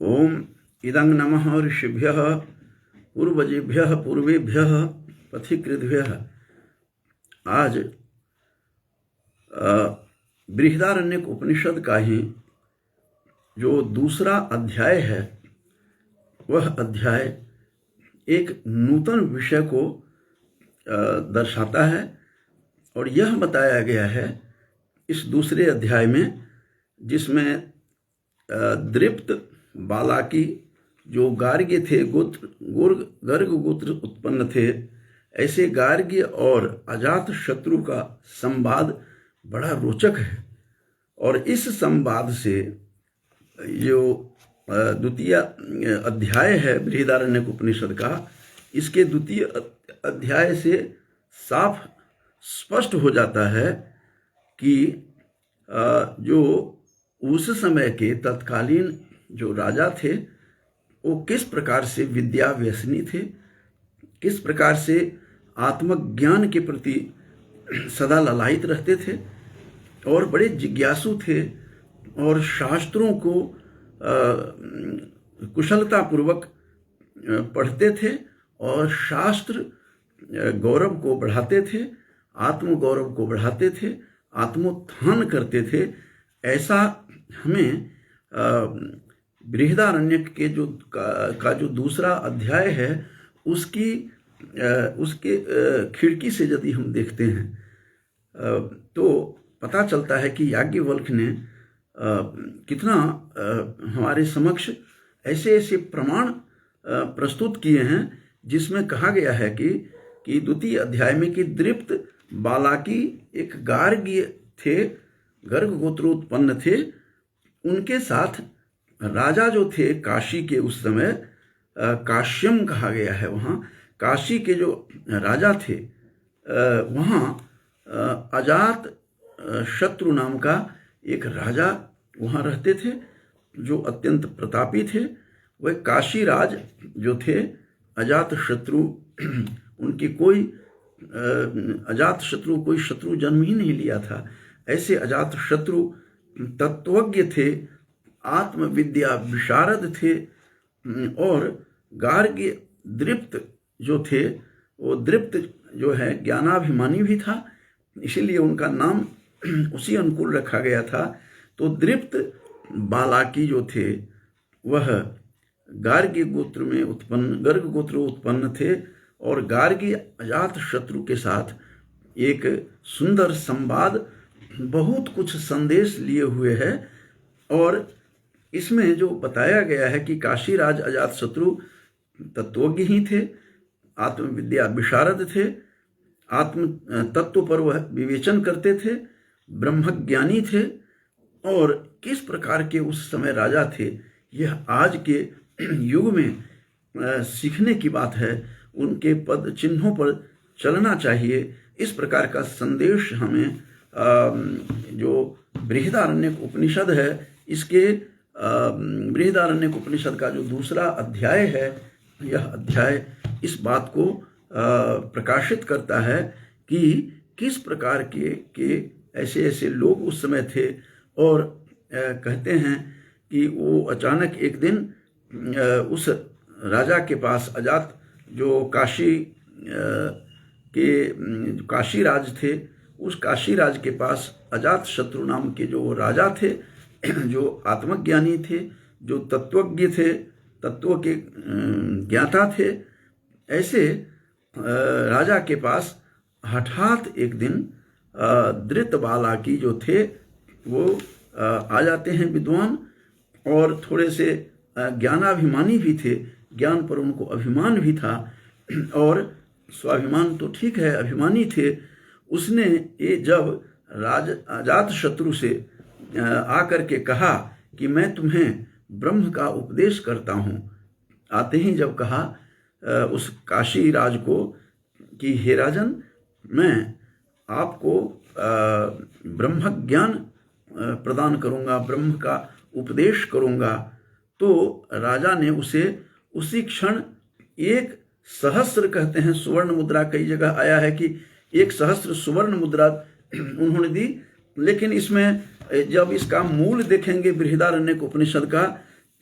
ओम इदं नमः ऋषिभ्यः पूर्वजेभ्यः पूर्वेभ्यः पथिकृद्भ्यः। आज बृहदारण्यक उपनिषद का ही जो दूसरा अध्याय है, वह अध्याय एक नूतन विषय को दर्शाता है। और यह बताया गया है इस दूसरे अध्याय में, जिसमें दृप्त बालाकी जो गार्ग्य थे, गर्ग गोत्र उत्पन्न थे, ऐसे गार्ग्य और अजात शत्रु का संवाद बड़ा रोचक है। और इस संवाद से जो द्वितीय अध्याय है बृहदारण्यक उपनिषद का, इसके द्वितीय अध्याय से साफ स्पष्ट हो जाता है कि जो उस समय के तत्कालीन जो राजा थे, वो किस प्रकार से विद्या व्यसनी थे, किस प्रकार से आत्मज्ञान के प्रति सदा ललायित रहते थे और बड़े जिज्ञासु थे, और शास्त्रों को कुशलतापूर्वक पढ़ते थे और शास्त्र गौरव को बढ़ाते थे, आत्मगौरव को बढ़ाते थे, आत्मोत्थान करते थे। ऐसा हमें बृहदारण्यक के जो दूसरा अध्याय है उसके खिड़की से यदि हम देखते हैं तो पता चलता है कि याज्ञवल्क्य ने कितना हमारे समक्ष ऐसे ऐसे प्रमाण प्रस्तुत किए हैं, जिसमें कहा गया है कि द्वितीय अध्याय में कि दृप्त बालाकी एक गार्ग्य थे, गर्ग गोत्र उत्पन्न थे। उनके साथ राजा जो थे काशी के, उस समय काश्यम कहा गया है, वहाँ काशी के जो राजा थे, वहाँ अजात शत्रु नाम का एक राजा वहाँ रहते थे, जो अत्यंत प्रतापी थे। वह काशी राज जो थे, अजात शत्रु उनकी कोई अजात शत्रु कोई शत्रु जन्म ही नहीं लिया था। ऐसे अजात शत्रु तत्वज्ञ थे, आत्मविद्या विशारद थे, और गार्ग्य दृप्त जो थे, वो दृप्त जो है ज्ञानाभिमानी भी था, इसीलिए उनका नाम उसी अनुकूल रखा गया था। तो दृप्त बालाकी जो थे, वह गार्ग्य गोत्र में उत्पन्न, गर्ग गोत्र उत्पन्न थे, और गार्ग्य अजात शत्रु के साथ एक सुंदर संवाद, बहुत कुछ संदेश लिए हुए है। और इसमें जो बताया गया है कि काशी राज अजात शत्रु तत्वज्ञ ही थे, आत्मविद्या विशारद थे, आत्म तत्व पर वह विवेचन करते थे, ब्रह्मज्ञानी थे, और किस प्रकार के उस समय राजा थे, यह आज के युग में सीखने की बात है। उनके पद चिन्हों पर चलना चाहिए। इस प्रकार का संदेश हमें जो बृहदारण्यक उपनिषद है, इसके बृहदारण्यक उपनिषद का जो दूसरा अध्याय है, यह अध्याय इस बात को प्रकाशित करता है कि किस प्रकार के ऐसे ऐसे लोग उस समय थे। और कहते हैं कि वो अचानक एक दिन उस राजा के पास, अजात जो काशी राज थे, उस काशी राज के पास अजात शत्रु नाम के जो राजा थे, जो आत्मज्ञानी थे, जो तत्वज्ञ थे, तत्व के ज्ञाता थे, ऐसे राजा के पास हठात एक दिन दृप्त बालाकी जो थे, वो आ जाते हैं विद्वान, और थोड़े से ज्ञानाभिमानी भी थे, ज्ञान पर उनको अभिमान भी था, और स्वाभिमान तो ठीक है, अभिमानी थे। उसने ये जब अजात शत्रु से आकर के कहा कि मैं तुम्हें ब्रह्म का उपदेश करता हूँ, आते ही जब कहा उस काशी राज को कि हे राजन, मैं आपको ब्रह्म ज्ञान प्रदान करूँगा, ब्रह्म का उपदेश करूँगा, तो राजा ने उसे उसी क्षण 1,000 कहते हैं सुवर्ण मुद्रा, कई जगह आया है कि 1,000 सुवर्ण मुद्रा उन्होंने दी। लेकिन इसमें जब इसका मूल देखेंगे बृहदारण्यक उपनिषद का,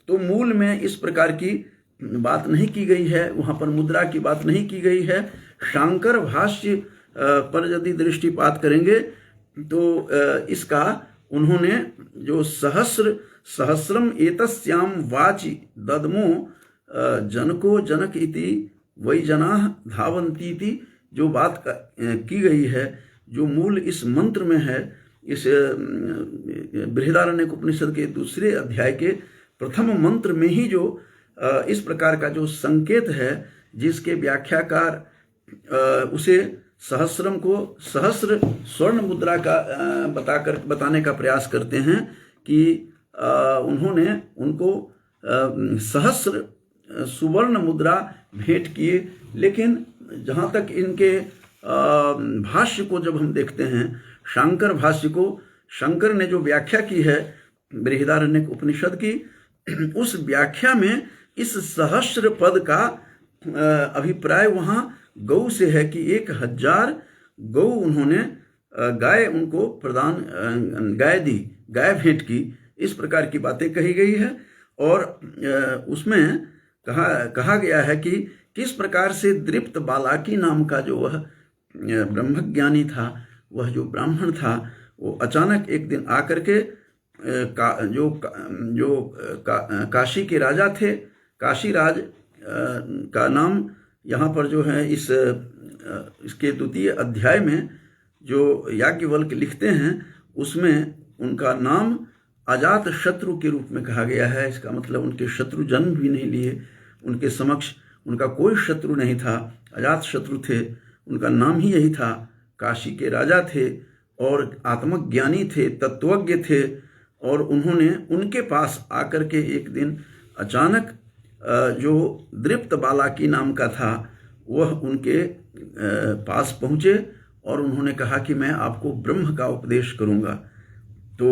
तो मूल में इस प्रकार की बात नहीं की गई है, वहाँ पर मुद्रा की बात नहीं की गई है। शांकर भाष्य पर यदि दृष्टिपात करेंगे तो इसका उन्होंने जो सहस्रम एतस्याम वाचि ददमो जनको जनक इति वै जनाः धावन्ति इति जो बात की गई है, जो मूल इस मंत्र में है, इस बृहदारण्यक उपनिषद के दूसरे अध्याय के प्रथम मंत्र में ही जो इस प्रकार का जो संकेत है, जिसके व्याख्याकार उसे सहस्रम को सहस्र स्वर्ण मुद्रा का बताने का प्रयास करते हैं कि उन्होंने उनको सहस्र सुवर्ण मुद्रा भेंट किए। लेकिन जहाँ तक इनके भाष्य को जब हम देखते हैं, शांकर भाष्य को, शंकर ने जो व्याख्या की है बृहदारण्यक उपनिषद की, उस व्याख्या में इस सहस्र पद का अभिप्राय वहाँ गौ से है कि 1000 गौ उन्होंने गाय उनको प्रदान गाय दी, गाय भेंट की, इस प्रकार की बातें कही गई है। और उसमें कहा गया है कि किस प्रकार से दृप्त बालाकी नाम का जो वह ब्रह्मज्ञानी था, वह जो ब्राह्मण था, वो अचानक एक दिन आकर के काशी के राजा थे, काशीराज का नाम यहाँ पर जो है इसके द्वितीय अध्याय में जो याज्ञवल्क्य लिखते हैं, उसमें उनका नाम अजात शत्रु के रूप में कहा गया है। इसका मतलब उनके शत्रु जन्म भी नहीं लिए, उनके समक्ष उनका कोई शत्रु नहीं था, अजात शत्रु थे, उनका नाम ही यही था। काशी के राजा थे और आत्मज्ञानी थे, तत्वज्ञ थे। और उन्होंने उनके पास आकर के एक दिन अचानक जो दृप्त बालाकी नाम का था, वह उनके पास पहुँचे और उन्होंने कहा कि मैं आपको ब्रह्म का उपदेश करूँगा। तो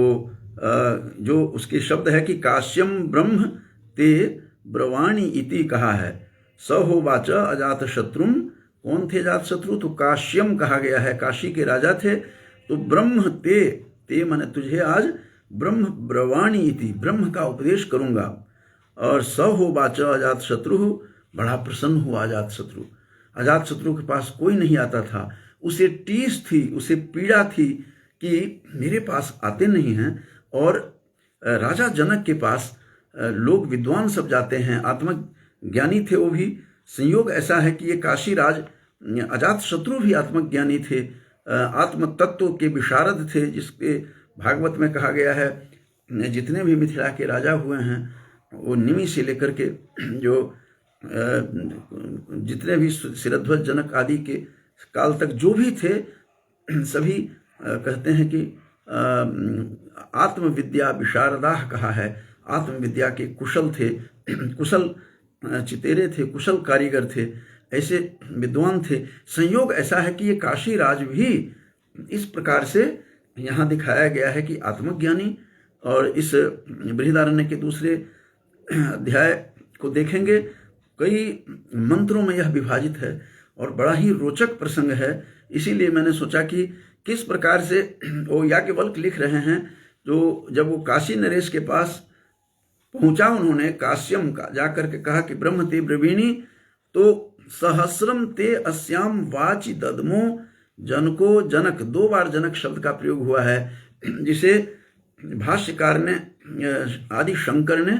जो उसके शब्द है कि काश्यम ब्रह्म ते ब्रवाणी इति कहा है। स होवाच अजात शत्रुम, कौन थे अजात शत्रु? तो काश्यम कहा गया है, काशी के राजा थे। तो ब्रह्म ते माने तुझे आज ब्रह्म ब्रवाणी इति, ब्रह्म का उपदेश करूंगा। और स होवाच अजात शत्रु, बड़ा प्रसन्न हुआ अजात शत्रु। अजात शत्रु के पास कोई नहीं आता था, उसे टीस थी, उसे पीड़ा थी कि मेरे पास आते नहीं हैं। और राजा जनक के पास लोग विद्वान सब जाते हैं, आत्मज्ञानी थे वो भी। संयोग ऐसा है कि ये काशीराज अजात शत्रु भी आत्मज्ञानी थे, आत्म तत्व के विशारद थे, जिसके भागवत में कहा गया है जितने भी मिथिला के राजा हुए हैं, वो निमि से लेकर के जो जितने भी शिरध्वज जनक आदि के काल तक जो भी थे, सभी कहते हैं कि आत्मविद्या विशारदाह कहा है, आत्मविद्या के कुशल थे, कुशल चितेरे थे, कुशल कारीगर थे, ऐसे विद्वान थे। संयोग ऐसा है कि ये काशीराज भी इस प्रकार से यहाँ दिखाया गया है कि आत्मज्ञानी। और इस बृहदारण्य के दूसरे अध्याय को देखेंगे, कई मंत्रों में यह विभाजित है और बड़ा ही रोचक प्रसंग है। इसीलिए मैंने सोचा कि किस प्रकार से वो याज्ञवल्क्य लिख रहे हैं। जो जब वो काशी नरेश के पास पहुंचा, उन्होंने काश्यम का जाकर के कहा कि ब्रह्म ते ब्रवीणी, तो सहस्रम ते अस्याम वाचि ददमो जनको, जनक 2 बार जनक शब्द का प्रयोग हुआ है, जिसे भाष्यकार ने आदि शंकर ने,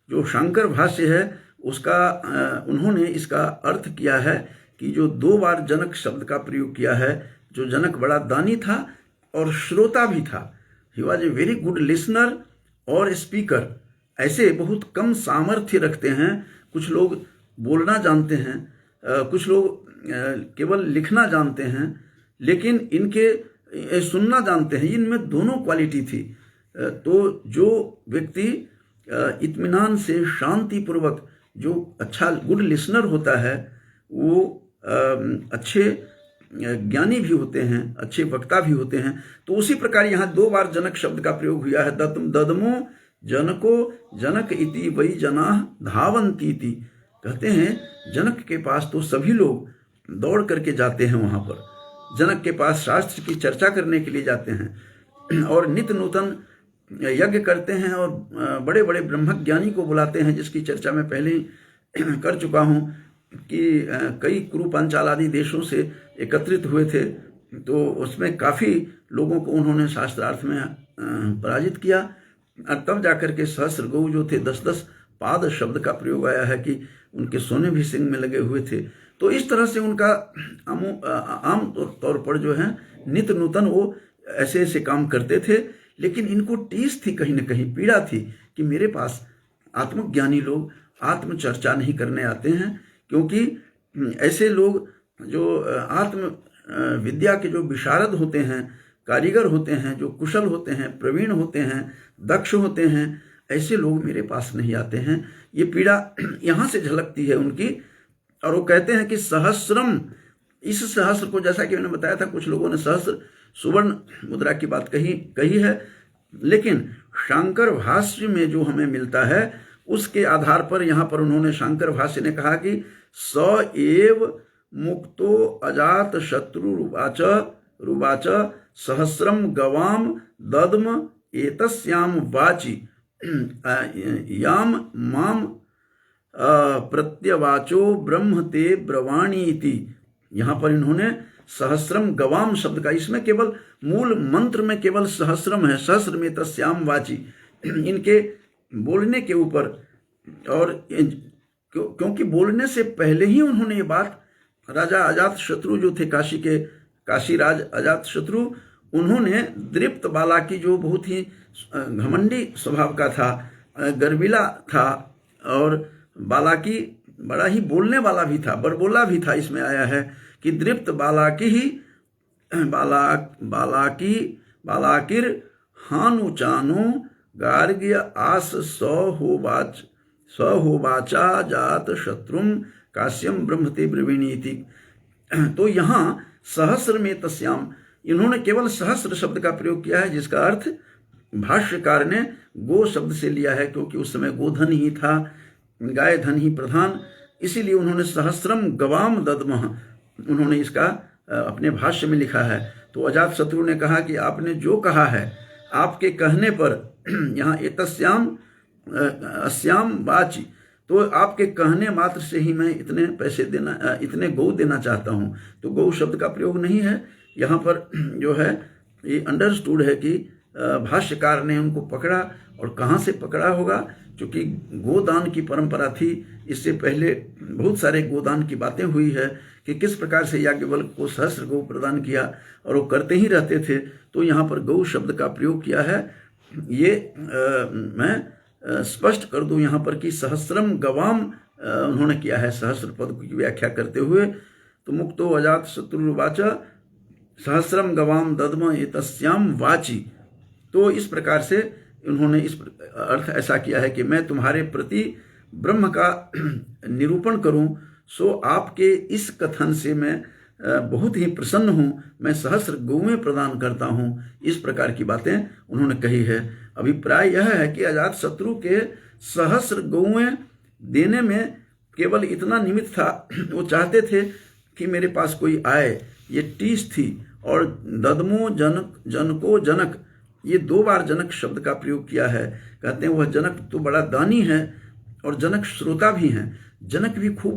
जो शंकर भाष्य है उसका उन्होंने इसका अर्थ किया है कि जो 2 बार जनक शब्द का प्रयोग किया है, जो जनक बड़ा दानी था और श्रोता भी था, he was a very good listener और स्पीकर। ऐसे बहुत कम सामर्थ्य रखते हैं, कुछ लोग बोलना जानते हैं, कुछ लोग केवल लिखना जानते हैं, लेकिन इनके सुनना जानते हैं। इनमें दोनों क्वालिटी थी। तो जो व्यक्ति इत्मीनान से शांति पूर्वक, जो अच्छा गुड लिसनर होता है, वो अच्छे ज्ञानी भी होते हैं, अच्छे वक्ता भी होते हैं। तो उसी प्रकार यहाँ 2 बार जनक शब्द का प्रयोग हुआ है। ददमो जनको जनक इति वै जनाः धावन्ति इति, कहते हैं जनक के पास तो सभी लोग दौड़ करके जाते हैं, वहाँ पर जनक के पास शास्त्र की चर्चा करने के लिए जाते हैं और नित्य नूतन यज्ञ करते हैं और बड़े बड़े ब्रह्मज्ञानी को बुलाते हैं, जिसकी चर्चा मैं पहले ही कर चुका हूँ कि कई कुरु पांचाल आदि देशों से एकत्रित हुए थे। तो उसमें काफ़ी लोगों को उन्होंने शास्त्रार्थ में पराजित किया और तब जाकर के सहस्र गौ जो थे 10-10 पाद शब्द का प्रयोग आया है कि उनके सोने भी सिंग में लगे हुए थे। तो इस तरह से उनका आम तौर पर जो है नित्य नूतन वो ऐसे ऐसे काम करते थे, लेकिन इनको टीस थी, कहीं ना कहीं पीड़ा थी कि मेरे पास आत्मज्ञानी लोग आत्मचर्चा नहीं करने आते हैं, क्योंकि ऐसे लोग जो आत्म विद्या के जो विशारद होते हैं, कारीगर होते हैं, जो कुशल होते हैं, प्रवीण होते हैं, दक्ष होते हैं, ऐसे लोग मेरे पास नहीं आते हैं। ये पीड़ा यहाँ से झलकती है उनकी। और वो कहते हैं कि सहस्रम, इस सहस्र को जैसा कि मैंने बताया था, कुछ लोगों ने सहस्र सुवर्ण मुद्रा की बात कही है, लेकिन शांकर भाष्य में जो हमें मिलता है उसके आधार पर यहाँ पर उन्होंने, शांकर भाष्य ने कहा कि स एव मुक्तो अजात शत्रु रुवाच सहस्रम गवाम दद्म एतस्याम वाचि याम माम प्रत्यवाचो ब्रह्म ते ब्रवाणी इति। यहाँ पर इन्होंने सहस्रम गवाम शब्द का, इसमें केवल मूल मंत्र में केवल सहस्रम है, सहस्र में तस्याम वाची, इनके बोलने के ऊपर, और क्योंकि बोलने से पहले ही उन्होंने ये बात राजा अजात शत्रु जो थे काशी राज अजात शत्रु, उन्होंने दृप्त बाला की जो बहुत ही घमंडी स्वभाव का था, गर्विला था, और बाला की बड़ा ही बोलने वाला भी था, बड़बोला भी था। इसमें आया है कि दृप्त बालाकिर हानुचानो गार्ग्य आस सहोवाचा जात शत्रुम काश्यम ब्रह्मते ब्रवीणीति। तो यहाँ सहस्र में तस्याम, इन्होंने केवल सहस्र शब्द का प्रयोग किया है, जिसका अर्थ भाष्यकार ने गो शब्द से लिया है, क्योंकि उस समय गोधन ही था, गाय धन ही प्रधान, इसीलिए उन्होंने सहस्रम गवाम दद्मः उन्होंने इसका अपने भाष्य में लिखा है। तो अजात शत्रु ने कहा कि आपने जो कहा है, आपके कहने पर यहाँ एतस्याम अस्याम वाची, तो आपके कहने मात्र से ही मैं इतने पैसे देना, इतने गौ देना चाहता हूँ। तो गौ शब्द का प्रयोग नहीं है यहाँ पर, जो है ये अंडरस्टूड है कि भाष्यकार ने उनको पकड़ा, और कहाँ से पकड़ा होगा, क्योंकि गोदान की परंपरा थी। इससे पहले बहुत सारे गोदान की बातें हुई है कि किस प्रकार से याज्ञवल्क्य को सहस्र गौ प्रदान किया, और वो करते ही रहते थे। तो यहाँ पर गौ शब्द का प्रयोग किया है। ये मैं स्पष्ट कर दूं यहाँ पर कि सहस्रम गवाम उन्होंने किया है सहस्र पद की व्याख्या करते हुए। तो मुक्तो अजात शत्रुवाच सहस्रम गवाम दद्म एतस्याम वाची। तो इस प्रकार से उन्होंने इस अर्थ ऐसा किया है कि मैं तुम्हारे प्रति ब्रह्म का निरूपण करूं, सो आपके इस कथन से मैं बहुत ही प्रसन्न हूं, मैं सहस्र गौएं प्रदान करता हूं। इस प्रकार की बातें उन्होंने कही है। अभिप्राय यह है कि अजात शत्रु के सहस्र गौएं देने में केवल इतना निमित्त था, वो चाहते थे कि मेरे पास कोई आए, ये टीस थी। और ददमो जनको जनक, ये 2 बार जनक शब्द का प्रयोग किया है। कहते हैं वह जनक तो बड़ा दानी है और जनक श्रोता भी हैं। जनक भी खूब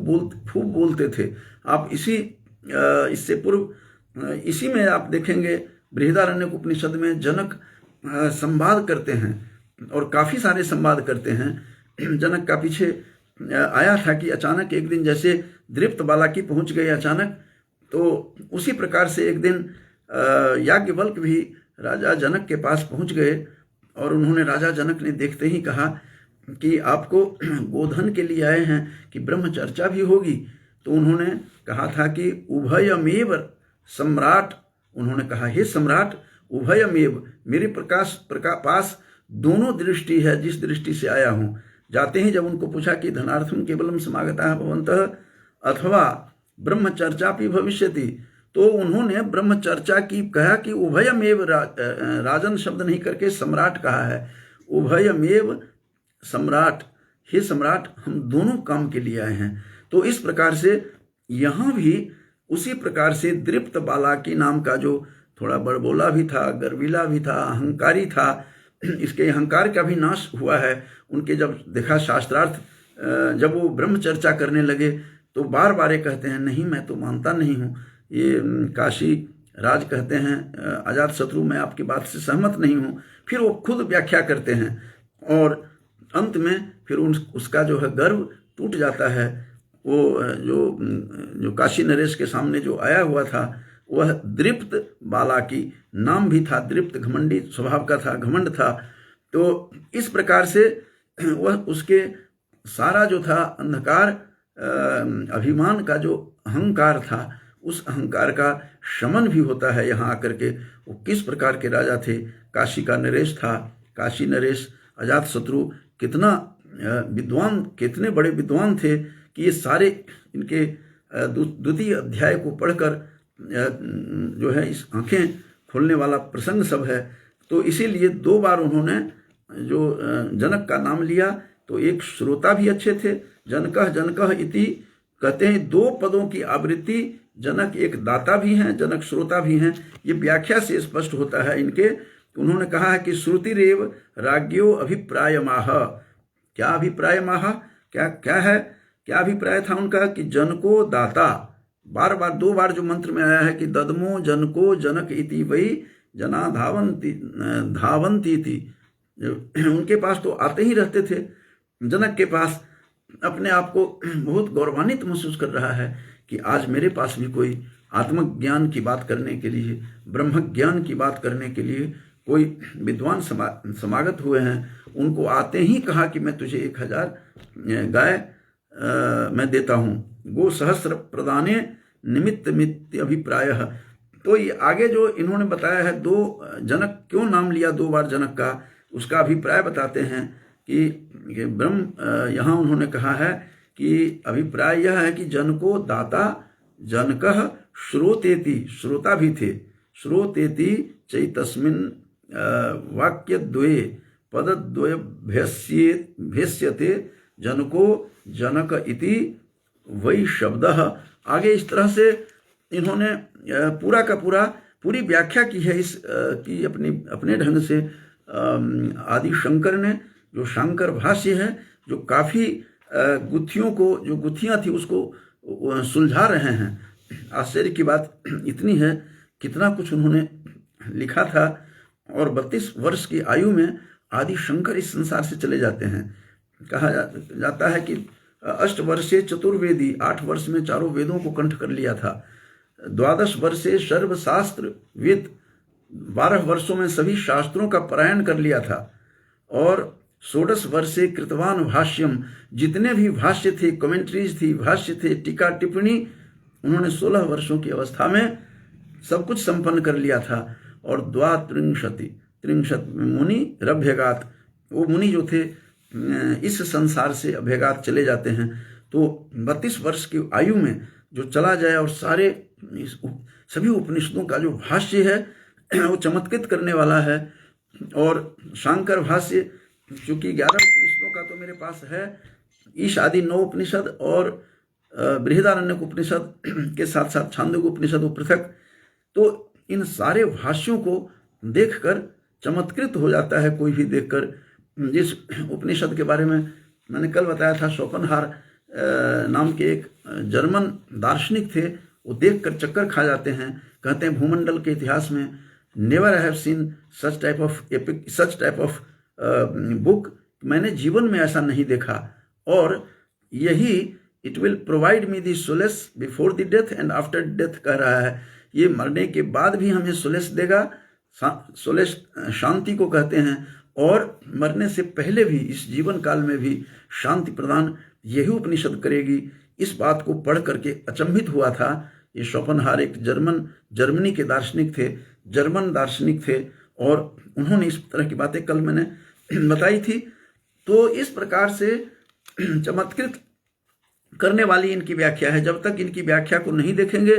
बोलते थे। आप इससे पूर्व इसी में आप देखेंगे बृहदारण्यक उपनिषद में जनक संवाद करते हैं और काफ़ी सारे संवाद करते हैं। जनक का पीछे आया था कि अचानक एक दिन जैसे दृप्त बालाकी पहुंच गए अचानक, तो उसी प्रकार से एक दिन याज्ञवल्क्य भी राजा जनक के पास पहुंच गए, और उन्होंने, राजा जनक ने देखते ही कहा कि आपको गोधन के लिए आए हैं कि ब्रह्मचर्चा भी होगी। तो उन्होंने कहा था कि उभयमेव सम्राट, उन्होंने कहा हे सम्राट, उभयमेव, मेरे पास दोनों दृष्टि है, जिस दृष्टि से आया हूँ। जाते ही जब उनको पूछा कि धनार्थम केवलम समागता भवन्तः अथवा ब्रह्मचर्चा भी भविष्यति, तो उन्होंने ब्रह्मचर्चा की कहा कि उभयमेव, राजन शब्द नहीं करके सम्राट कहा है। उभयमेव सम्राट, हे सम्राट, हम दोनों काम के लिए आए हैं। तो इस प्रकार से यहाँ भी उसी प्रकार से दृप्त बालाकी नाम का जो थोड़ा बड़बोला भी था, गर्विला भी था, अहंकारी था, इसके अहंकार का भी नाश हुआ है। उनके जब देखा शास्त्रार्थ, जब वो ब्रह्म चर्चा करने लगे तो बार बार ये कहते हैं नहीं मैं तो मानता नहीं हूँ। ये काशी राज कहते हैं अजात शत्रु मैं आपकी बात से सहमत नहीं हूँ। फिर वो खुद व्याख्या करते हैं और अंत में फिर उसका जो है गर्व टूट जाता है। वो जो काशी नरेश के सामने जो आया हुआ था वह दृप्त बालाकी नाम भी था, दृप्त घमंडी स्वभाव का था, घमंड था। तो इस प्रकार से वह उसके सारा जो था अंधकार, अभिमान का जो अहंकार था, उस अहंकार का शमन भी होता है यहाँ आकर के। वो किस प्रकार के राजा थे, काशी का नरेश था। काशी नरेश अजात शत्रु कितना विद्वान, कितने बड़े विद्वान थे कि ये सारे इनके द्वितीय अध्याय को पढ़कर जो है इस आंखें खोलने वाला प्रसंग सब है। तो इसीलिए 2 बार उन्होंने जो जनक का नाम लिया। तो एक श्रोता भी अच्छे थे, जनकः जनकः इति कहते हैं 2 पदों की आवृत्ति। जनक एक दाता भी हैं, जनक श्रोता भी हैं। ये व्याख्या से स्पष्ट होता है इनके। उन्होंने कहा है कि श्रुतिरेव राज्ञो अभिप्रायमाह। क्या अभिप्रायमाह, क्या है, क्या अभिप्राय था उनका कि जनको दाता। बार बार 2 बार जो मंत्र में आया है कि ददमो जनको जनक इति वही जना धावंती थी। उनके पास तो आते ही रहते थे। जनक के पास अपने आप को बहुत गौरवान्वित महसूस कर रहा है कि आज मेरे पास भी कोई आत्मज्ञान की बात करने के लिए, ब्रह्म ज्ञान की बात करने के लिए कोई विद्वान समागत हुए हैं। उनको आते ही कहा कि मैं तुझे 1000 गाय मैं देता हूँ। गो सहस्र प्रदाने निमित्त मित्त अभिप्राय। तो ये आगे जो इन्होंने बताया है 2 जनक क्यों नाम लिया 2 बार जनक का, उसका अभिप्राय बताते हैं कि ब्रह्म यहाँ उन्होंने कहा है कि अभिप्राय यह है कि जनको दाता जनकः श्रोतेति, श्रोता भी थे, श्रोतेति चैतस्मिन् वाक्यद्वये पदद्वय भेष्यते जनको जनक इति वही शब्द। आगे इस तरह से इन्होंने पूरा का पूरा पूरी व्याख्या की है इस की अपने ढंग से। आदि शंकर ने जो शंकर भाष्य है, जो काफ़ी गुत्थियों को, जो गुत्थियाँ थी उसको सुलझा रहे हैं। आश्चर्य की बात इतनी है, कितना कुछ उन्होंने लिखा था। और 32 वर्ष की आयु में आदि शंकर इस संसार से चले जाते हैं। कहा जाता है कि 8 वर्षे चतुर्वेदी, 8 वर्ष में 4 वेदों को कंठ कर लिया था। 12 वर्षे सर्वशास्त्र वेद, 12 वर्षों में सभी शास्त्रों का पारायण कर लिया था। और 16 वर्षे कृतवान भाष्यम, जितने भी भाष्य थे, कमेंट्रीज थी, भाष्य थे, टीका टिप्पणी, उन्होंने 16 वर्षों की अवस्था में सब कुछ संपन्न कर लिया था। और 32 मुनि रभ्यगात, वो मुनि जो थे इस संसार से अभ्यगात चले जाते हैं। तो 32 वर्ष की आयु में जो चला जाए और सारे सभी उपनिषदों का जो भाष्य है वो चमत्कृत करने वाला है। और शांकर भाष्य, चूंकि 11 उपनिषदों का तो मेरे पास है, ईश आदि 9 उपनिषद और बृहदारण्यक उपनिषद के साथ साथ छांदोग्य उपनिषद वो पृथक। तो इन सारे भाष्यों को देखकर चमत्कृत हो जाता है कोई भी देखकर। जिस उपनिषद के बारे में मैंने कल बताया था, शोपनहार नाम के एक जर्मन दार्शनिक थे, वो देखकर चक्कर खा जाते हैं। कहते हैं भूमंडल के इतिहास में never I have seen such type of book, मैंने जीवन में ऐसा नहीं देखा। और यही it will provide me the solace before the death and after death कह रहा है। ये मरने के बाद भी हमें सोलेस देगा, सोलेस शांति को कहते हैं, और मरने से पहले भी इस जीवन काल में भी शांति प्रदान यही उपनिषद करेगी। इस बात को पढ़ करके अचंभित हुआ था। ये शोपनहार एक जर्मनी के दार्शनिक थे, जर्मन दार्शनिक थे, और उन्होंने इस तरह की बातें कल मैंने बताई थी। तो इस प्रकार से चमत्कृत करने वाली इनकी व्याख्या है। जब तक इनकी व्याख्या को नहीं देखेंगे,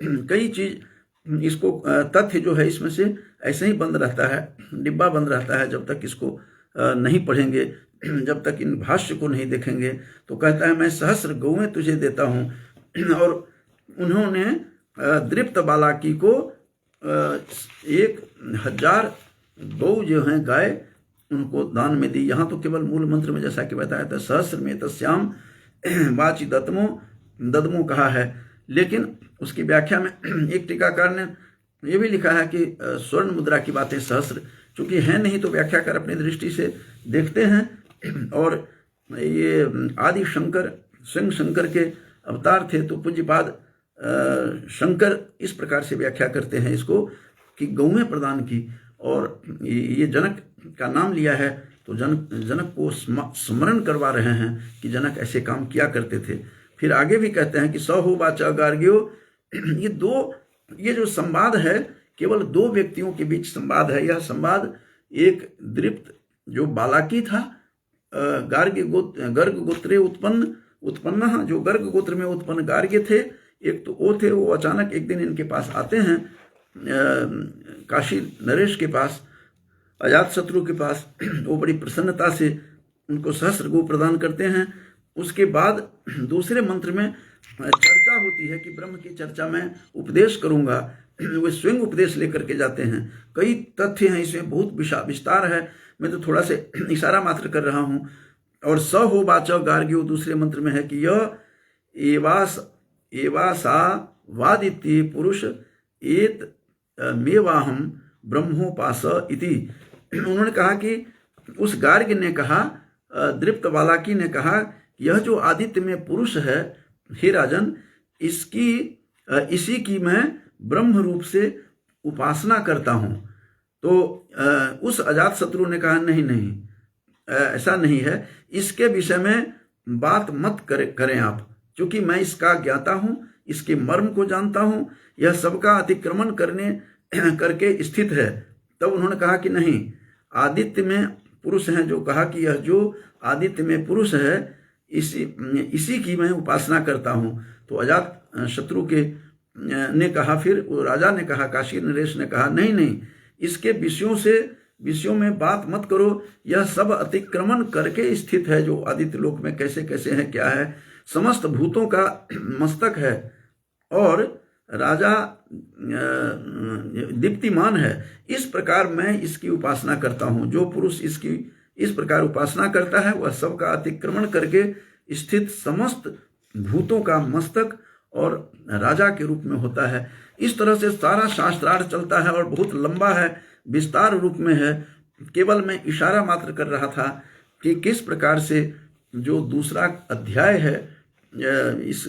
कई चीज इसको तथ्य जो है इसमें से ऐसे ही बंद रहता है, डिब्बा बंद रहता है। जब तक इसको नहीं पढ़ेंगे, जब तक इन भाष्य को नहीं देखेंगे, तो कहता है मैं सहस्र गौएं तुझे देता हूँ। और उन्होंने दृप्त बालाकी को 1000 गौ जो हैं गाय उनको दान में दी। यहाँ तो केवल मूल मंत्र में जैसा कि बताया था सहस्र में तस्याम वाची दत्मो ददमो कहा है, लेकिन उसकी व्याख्या में एक टीकाकार ने ये भी लिखा है कि स्वर्ण मुद्रा की बातें सहस्र चूंकि है नहीं, तो व्याख्याकार अपनी दृष्टि से देखते हैं। और ये आदि शंकर स्वयं शंकर के अवतार थे, तो पूज्यपाद शंकर इस प्रकार से व्याख्या करते हैं इसको कि गौएं प्रदान की, और ये जनक का नाम लिया है तो जनक को स्मरण करवा रहे हैं कि जनक ऐसे काम किया करते थे। फिर आगे भी कहते हैं कि स हो वाचा गार्ग्यो, ये जो संवाद है केवल दो व्यक्तियों के बीच संवाद है। यह संवाद एक दृप्त जो बालाकी था, गर्ग गोत्रे उत्पन्न जो गर्ग गोत्र में उत्पन्न गार्ग्य थे, एक तो वो थे, वो अचानक एक दिन इनके पास आते हैं, काशी नरेश के पास, अजात शत्रु के पास। वो बड़ी प्रसन्नता से उनको सहस्र गो प्रदान करते हैं। उसके बाद दूसरे मंत्र में चर्चा होती है कि ब्रह्म की चर्चा में उपदेश करूंगा, वे स्वयं उपदेश लेकर के जाते हैं। कई तथ्य हैं इसमें, बहुत विस्तार है, मैं तो थोड़ा से इशारा मात्र कर रहा हूं। और स हो वाचा गार्ग्यो दूसरे मंत्र में है कि यह एवासा वादित्य पुरुष एत मेवाहम ब्रह्मोपास इति। उन्होंने कहा कि उस गार्ग्य ने कहा, दृप्त बालाकी ने कहा, यह जो आदित्य में पुरुष है हे राजन, इसी की मैं ब्रह्म रूप से उपासना करता हूं। तो उस अजात शत्रु ने कहा नहीं, ऐसा नहीं है, इसके विषय में बात मत करें आप, क्योंकि मैं इसका ज्ञाता हूं, इसके मर्म को जानता हूं, यह सबका अतिक्रमण करके स्थित है। तब उन्होंने कहा कि नहीं, आदित्य में पुरुष हैं, जो कहा कि यह जो आदित्य में पुरुष है इसी की मैं उपासना करता हूं। तो अजात शत्रु के ने कहा, फिर राजा ने कहा, काशी नरेश ने कहा, नहीं, इसके विषयों में बात मत करो, यह सब अतिक्रमण करके स्थित है, जो आदित्य लोक में कैसे कैसे है, क्या है, समस्त भूतों का मस्तक है, और राजा दीप्तिमान है। इस प्रकार मैं इसकी उपासना करता हूं। जो पुरुष इसकी इस प्रकार उपासना करता है, वह सबका अतिक्रमण करके स्थित समस्त भूतों का मस्तक और राजा के रूप में होता है। इस तरह से सारा शास्त्रार्थ चलता है और बहुत लंबा है, विस्तार रूप में है। केवल मैं इशारा मात्र कर रहा था कि किस प्रकार से जो दूसरा अध्याय है इस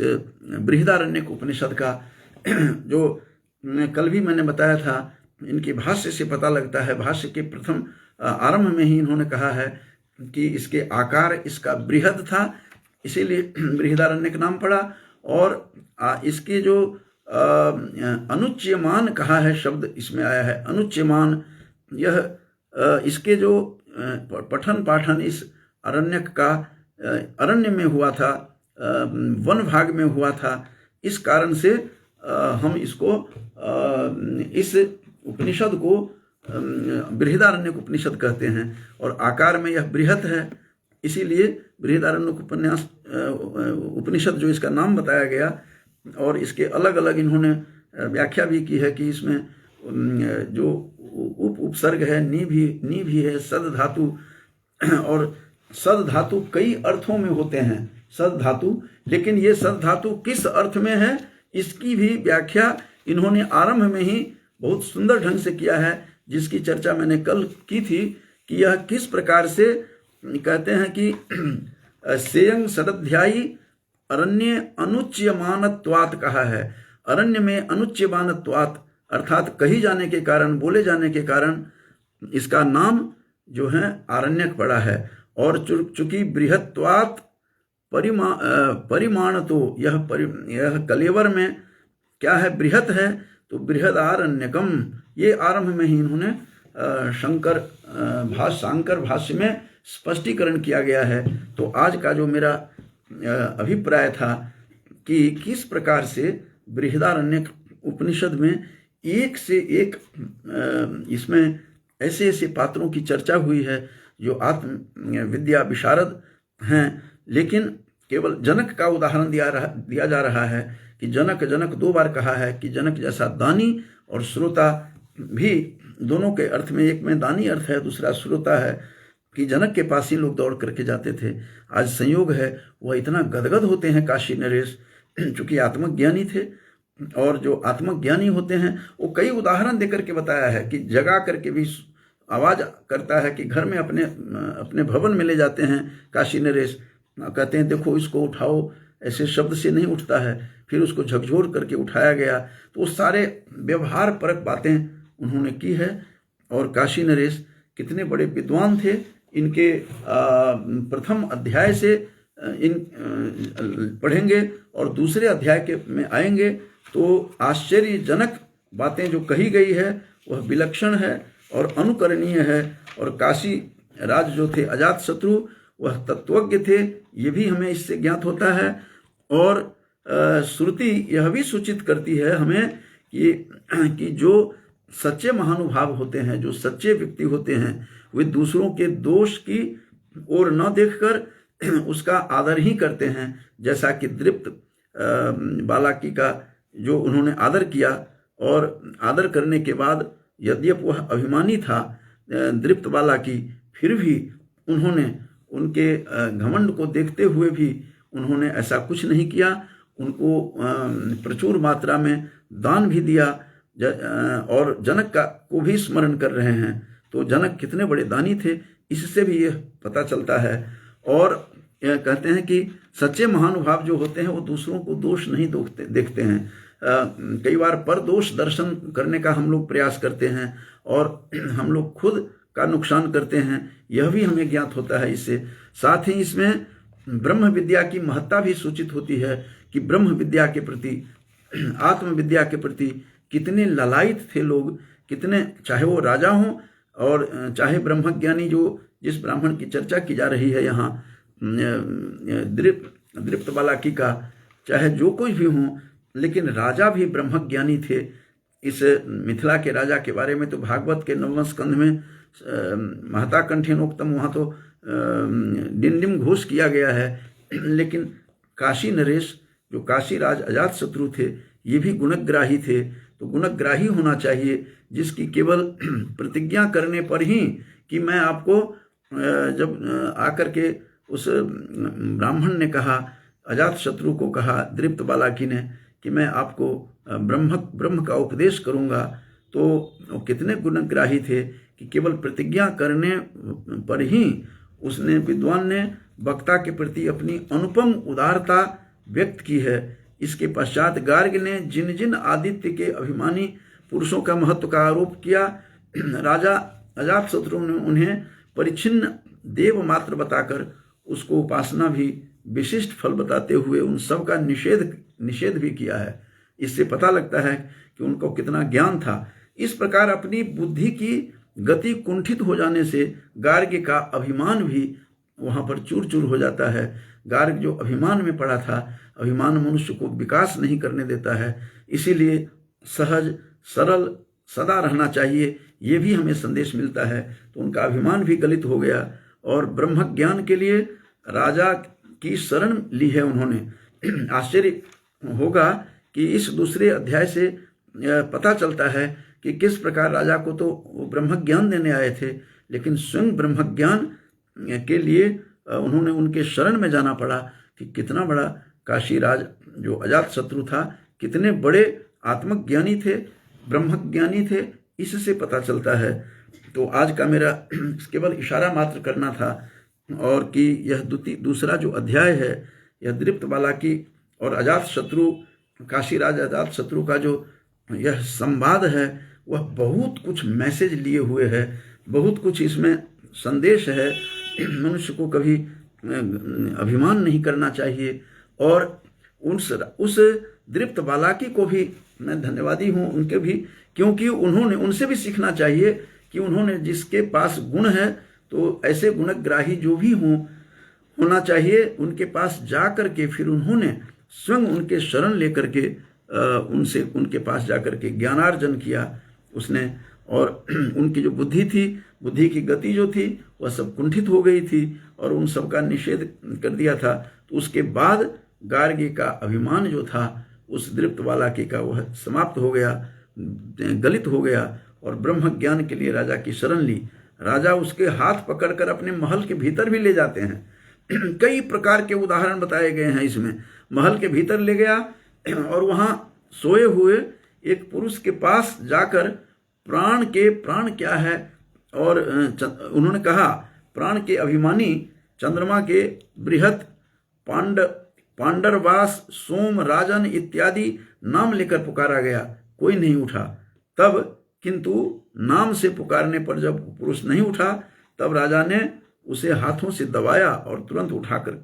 बृहदारण्यक उपनिषद का, जो कल भी मैंने बताया था, इनके भाष्य से पता लगता है। भाष्य के प्रथम आरंभ में ही इन्होंने कहा है कि इसके आकार इसका बृहद था, इसीलिए बृहदारण्यक नाम पड़ा। और इसके जो अनुच्यमान कहा है शब्द इसमें आया है, अनुच्यमान, यह इसके जो पठन पाठन इस अरण्यक का अरण्य में हुआ था, वन भाग में हुआ था, इस कारण से हम इसको इस उपनिषद को बृहदारण्यक उपनिषद कहते हैं। और आकार में यह बृहत है, इसीलिए बृहदारण्यक उपनिषद जो इसका नाम बताया गया। और इसके अलग अलग इन्होंने व्याख्या भी की है कि इसमें जो उपसर्ग है, नी भी है, सद धातु, और सद धातु कई अर्थों में होते हैं सद धातु, लेकिन ये सद धातु किस अर्थ में है इसकी भी व्याख्या इन्होंने आरंभ में ही बहुत सुंदर ढंग से किया है, जिसकी चर्चा मैंने कल की थी कि यह किस प्रकार से कहते हैं कि सेयं सदध्यायी अरण्य अनुच्यमानत्वात् कहा है। अरण्य में अनुच्यमानत्वात् अर्थात कही जाने के कारण, बोले जाने के कारण इसका नाम जो है आरण्यक पड़ा है। और चूंकि बृहत्वात् परिमाण, तो यह कलेवर में क्या है, बृहत है, तो बृहदारण्यकम, ये आरंभ में ही इन्होंने शांकर भाष्य में स्पष्टीकरण किया गया है। तो आज का जो मेरा अभिप्राय था कि किस प्रकार से बृहदारण्यक उपनिषद में एक से एक इसमें ऐसे ऐसे पात्रों की चर्चा हुई है जो आत्म विद्या विशारद हैं, लेकिन केवल जनक का उदाहरण दिया जा रहा है कि जनक दो बार कहा है कि जनक जैसा दानी और श्रोता भी, दोनों के अर्थ में, एक में दानी अर्थ है, दूसरा श्रोता है। कि जनक के पास ही लोग दौड़ करके जाते थे। आज संयोग है वह इतना गदगद होते हैं काशी नरेश, चूंकि आत्मज्ञानी थे, और जो आत्मज्ञानी होते हैं वो कई उदाहरण देकर के बताया है कि जगा करके भी आवाज करता है कि घर में अपने अपने भवन में ले जाते हैं काशी नरेश, कहते हैं देखो इसको उठाओ, ऐसे शब्द से नहीं उठता है, फिर उसको झकझोर करके उठाया गया। तो वो सारे व्यवहार परक बातें उन्होंने की है। और काशी नरेश कितने बड़े विद्वान थे, इनके प्रथम अध्याय से इन पढ़ेंगे और दूसरे अध्याय के में आएंगे तो आश्चर्यजनक बातें जो कही गई है वह विलक्षण है और अनुकरणीय है। और काशी राज जो थे अजातशत्रु वह तत्वज्ञ थे, ये भी हमें इससे ज्ञात होता है। और श्रुति यह भी सूचित करती है हमें कि जो सच्चे महानुभाव होते हैं, जो सच्चे व्यक्ति होते हैं, वे दूसरों के दोष की ओर न देखकर उसका आदर ही करते हैं। जैसा कि दृप्त बालाकी का जो उन्होंने आदर किया, और आदर करने के बाद यद्यप वह अभिमानी था दृप्त बालाकी, फिर भी उन्होंने उनके घमंड को देखते हुए भी उन्होंने ऐसा कुछ नहीं किया, उनको प्रचुर मात्रा में दान भी दिया, और जनक का को भी स्मरण कर रहे हैं। तो जनक कितने बड़े दानी थे, इससे भी यह पता चलता है। और कहते हैं कि सच्चे महानुभाव जो होते हैं वो दूसरों को दोष नहीं देखते हैं। कई बार पर दोष दर्शन करने का हम लोग प्रयास करते हैं और हम लोग खुद का नुकसान करते हैं, यह भी हमें ज्ञात होता है इससे। साथ ही इसमें ब्रह्म विद्या की महत्ता भी सूचित होती है कि ब्रह्म विद्या के प्रति, आत्मविद्या के प्रति कितने लालायित थे लोग, कितने, चाहे वो राजा हों और चाहे ब्रह्मज्ञानी जो जिस ब्राह्मण की चर्चा की जा रही है यहाँ दृप्त बालाकी का, चाहे जो कोई भी हों, लेकिन राजा भी ब्रह्मज्ञानी थे। इस मिथिला के राजा के बारे में तो भागवत के 9वें स्कंध में महता कंठेनोक्तम, वहाँ तो डिंडिम घोष किया गया है। लेकिन काशी नरेश जो काशी राज अजातशत्रु थे, ये भी गुणग्राही थे। तो गुणग्राही होना चाहिए, जिसकी केवल प्रतिज्ञा करने पर ही कि मैं आपको, जब आकर के उस ब्राह्मण ने कहा, अजातशत्रु को कहा दृप्त बालाकी ने कि मैं आपको ब्रह्म का उपदेश करूंगा, तो कितने गुणग्राही थे कि केवल प्रतिज्ञा करने पर ही उसने, विद्वान ने वक्ता के प्रति अपनी अनुपम उदारता व्यक्त की है। इसके पश्चात गार्ग ने जिन जिन आदित्य के अभिमानी पुरुषों का महत्व का आरोप किया, राजा अजातशत्रु ने उन्हें परिच्छिन्न देव मात्र बताकर उसको उपासना भी विशिष्ट फल बताते हुए उन सब का निषेध भी किया है। इससे पता लगता है कि उनको कितना ज्ञान था। इस प्रकार अपनी बुद्धि की गति कुंठित हो जाने से गार्ग का अभिमान भी वहाँ पर चूर चूर हो जाता है। गार्ग जो अभिमान में पड़ा था, अभिमान मनुष्य को विकास नहीं करने देता है, इसीलिए सहज सरल सदा रहना चाहिए, ये भी हमें संदेश मिलता है। तो उनका अभिमान भी गलित हो गया और ब्रह्म ज्ञान के लिए राजा की शरण ली है उन्होंने। आश्चर्य होगा कि इस दूसरे अध्याय से पता चलता है कि किस प्रकार राजा को तो ब्रह्म ज्ञान देने आए थे, लेकिन स्वयं ब्रह्म ज्ञान के लिए उन्होंने उनके शरण में जाना पड़ा। कि कितना बड़ा काशी राज जो अजातशत्रु था, कितने बड़े आत्मज्ञानी थे, ब्रह्मज्ञानी थे, इससे पता चलता है। तो आज का मेरा केवल इशारा मात्र करना था, और कि यह दूसरा जो अध्याय है, यह दृप्त बालाकी और अजातशत्रु, काशी राज अजातशत्रु का जो यह संवाद है, वह बहुत कुछ मैसेज लिए हुए है, बहुत कुछ इसमें संदेश है। मनुष्य को कभी अभिमान नहीं करना चाहिए। और उस दृप्त बालाकी को भी मैं धन्यवादी हूँ उनके भी, क्योंकि उन्होंने, उनसे भी सीखना चाहिए कि उन्होंने, जिसके पास गुण है तो ऐसे गुणग्राही जो भी होना चाहिए, उनके पास जा कर के फिर उन्होंने स्वयं उनके शरण लेकर के उनसे, उनके पास जाकर के ज्ञानार्जन किया उसने। और उनकी जो बुद्धि थी, बुद्धि की गति जो थी, वह सब कुंठित हो गई थी और उन सब का निषेध कर दिया था। तो उसके बाद गार्गी का अभिमान जो था उस दृप्त बालाकी का, वह समाप्त हो गया, गलित हो गया और ब्रह्म ज्ञान के लिए राजा की शरण ली। राजा उसके हाथ पकड़कर अपने महल के भीतर भी ले जाते हैं। कई प्रकार के उदाहरण बताए गए हैं इसमें। महल के भीतर ले गया और वहां सोए हुए एक पुरुष के पास जाकर प्राण क्या है, और उन्होंने कहा प्राण के अभिमानी चंद्रमा के बृहत पांडरवास सोम राजन इत्यादि नाम लेकर पुकारा गया, कोई नहीं उठा। तब किंतु नाम से पुकारने पर जब पुरुष नहीं उठा, तब राजा ने उसे हाथों से दबाया और तुरंत उठाकर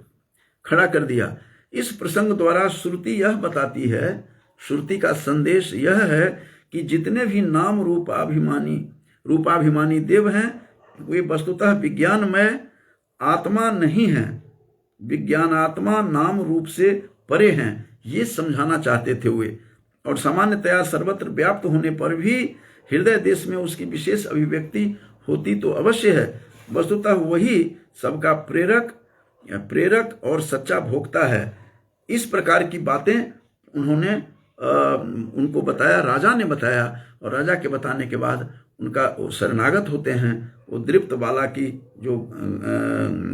खड़ा कर दिया। इस प्रसंग द्वारा श्रुति यह बताती है, श्रुति का संदेश यह है कि जितने भी नाम रूपाभिमानी देव हैं, वे वस्तुतः विज्ञानमय आत्मा नहीं हैं, विज्ञानात्मा नाम रूप से परे हैं, ये समझाना चाहते थे वे। और सामान्यतया सर्वत्र व्याप्त होने पर भी हृदय देश में उसकी विशेष अभिव्यक्ति होती तो अवश्य है। वस्तुतः वही सबका प्रेरक और सच्चा भोक्ता है। इस प्रकार की बातें उन्होंने उनको बताया, राजा ने बताया, और राजा के बताने के बाद उनका वो शरणागत होते हैं। वो दृप्त बाला की जो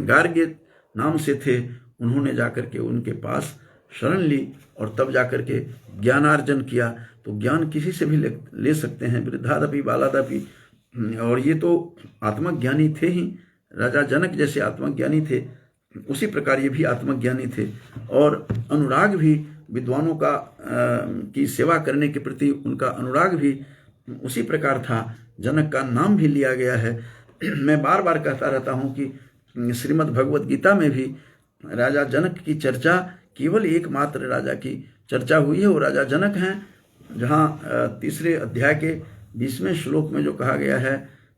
गार्ग्य नाम से थे, उन्होंने जाकर के उनके पास शरण ली और तब जाकर के ज्ञानार्जन किया। तो ज्ञान किसी से भी ले सकते हैं, वृद्धादपि बालादपि। और ये तो आत्मज्ञानी थे ही, राजा जनक जैसे आत्मज्ञानी थे, उसी प्रकार ये भी आत्मज्ञानी थे। और अनुराग भी विद्वानों का की सेवा करने के प्रति उनका अनुराग भी उसी प्रकार था। जनक का नाम भी लिया गया है। मैं बार बार कहता रहता हूँ कि श्रीमद् भगवत गीता में भी राजा जनक की चर्चा, केवल एकमात्र राजा की चर्चा हुई है, वो राजा जनक हैं। जहाँ तीसरे अध्याय के 20वें श्लोक में जो कहा गया है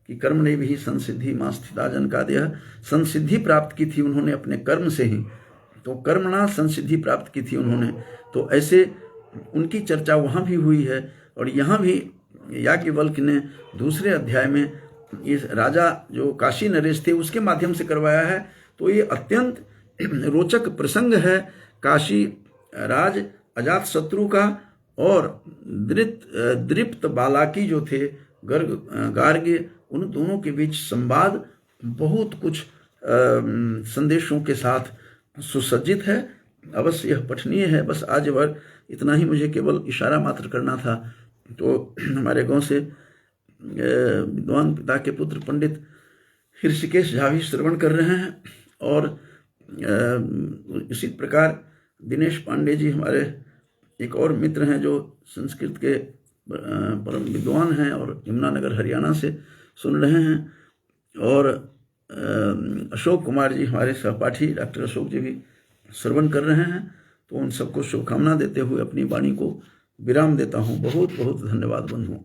कि कर्मणि भी संसिद्धि मां स्थिता जनकादयः, संसिद्धि प्राप्त की थी उन्होंने अपने कर्म से ही, तो कर्मणा संसिद्धि प्राप्त की थी उन्होंने। तो ऐसे उनकी चर्चा वहाँ भी हुई है। और यहाँ भी याज्ञवल्क्य ने दूसरे अध्याय में इस राजा जो काशी नरेश थे उसके माध्यम से करवाया है। तो ये अत्यंत रोचक प्रसंग है काशी राज अजातशत्रु का और दृप्त बालाकी जो थे गार्ग्य, उन दोनों के बीच संवाद बहुत कुछ संदेशों के साथ सुसज्जित है। अवश्य यह पठनीय है। बस आज भर इतना ही मुझे केवल इशारा मात्र करना था। तो हमारे गांव से विद्वान पिता के पुत्र पंडित ऋषिकेश झा भी श्रवण कर रहे हैं, और इसी प्रकार दिनेश पांडे जी हमारे एक और मित्र हैं जो संस्कृत के परम विद्वान हैं और यमुनानगर हरियाणा से सुन रहे हैं, और अशोक कुमार जी हमारे सहपाठी डॉक्टर अशोक जी भी श्रवण कर रहे हैं। तो उन सबको शुभकामना देते हुए अपनी वाणी को विराम देता हूँ। बहुत बहुत धन्यवाद बंधुओं।